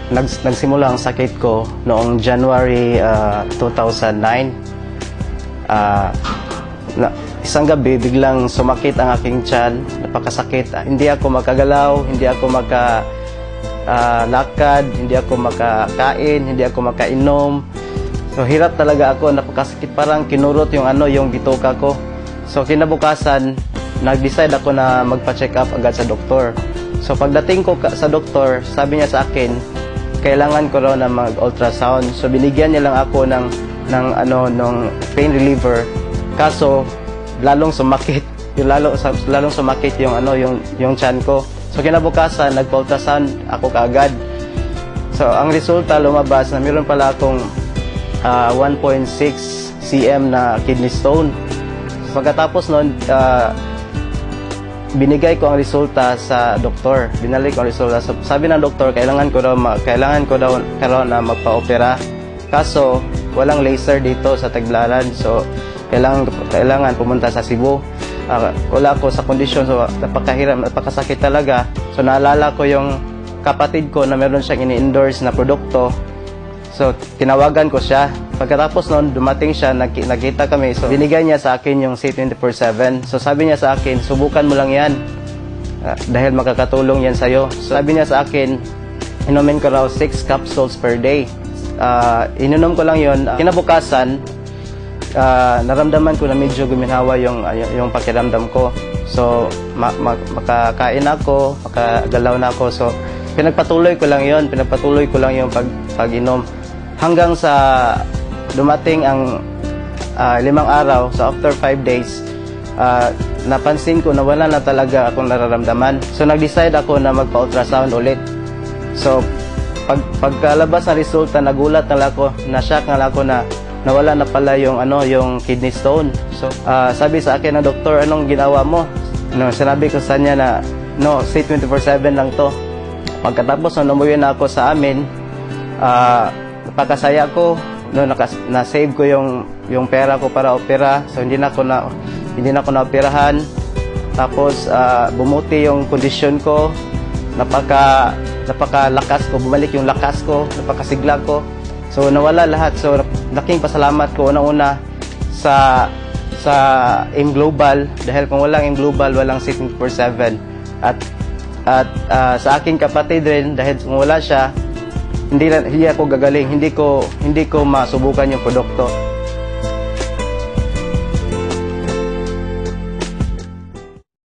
Nagsimula ang sakit ko noong January 2009. Isang gabi, biglang sumakit ang aking tiyan. Napakasakit. Hindi ako makagalaw, hindi ako lakad, hindi ako makakain, hindi ako makainom. So hirap talaga ako, napakasakit, parang kinurot yung bituka ko. So kinabukasan, nag-decide ako na magpa-check up agad sa doktor. So pagdating ko sa doktor, sabi niya sa akin, kailangan ko raw na mag-ultrasound. So binigyan niya lang ako ng pain reliever. Kaso lalong sumakit, lalong sumakit yung tiyan ko. So kinabukasan, nagpa-ultrasound ako kaagad. So ang resulta lumabas na mayroon pala akong 1.6 cm na kidney stone. Pagkatapos noon, binigay ko ang resulta sa doktor. Binalik ko ang resulta. So, sabi ng doktor, kailangan ko daw na magpa-opera. Kaso walang laser dito sa Tagbilaran. So kailangan pumunta sa Cebu. Wala ko sa kondisyon, so napakahirap, napakasakit talaga. So naalala ko yung kapatid ko na meron siyang ini-endorse na produkto. So tinawagan ko siya. Pagkatapos noon, dumating siya, nakita kami. So binigay niya sa akin yung C24/7. So sabi niya sa akin, subukan mo lang yan. Dahil makakatulong yan sa'yo. So sabi niya sa akin, inumin ko raw 6 capsules per day. Ininom ko lang yun. Kinabukasan, naramdaman ko na medyo guminhawa yung pakiramdam ko. So makakain ako, makagalaw na ako. So pinagpatuloy ko lang yung pag-inom hanggang sa dumating ang 5 araw. So after 5 days, napansin ko na wala na talaga akong nararamdaman. So nag-decide ako na magpa-ultrasound ulit. So pagkalabas ng resulta, nagulat na lang ako, na-shock na lang ako na nawala na pala yung kidney stone. So sabi sa akin ng doktor, anong ginawa mo? Sinabi ko sa niya na C24/7 lang to. Pagkatapos umuwi na ako sa amin, napakasaya ko. Na-save ko yung pera ko para opera. So hindi na ako na-operahan. Tapos bumuti yung kondisyon ko. Napakalakas ko, bumalik yung lakas ko, napakasigla ko. So nawala lahat. So laking pasalamat ko unang-una sa AIM Global, dahil kung walang AIM Global, walang C24/7. At sa aking kapatid rin, dahil kung wala siya, hindi ako gagaling, hindi ko masubukan yung produkto.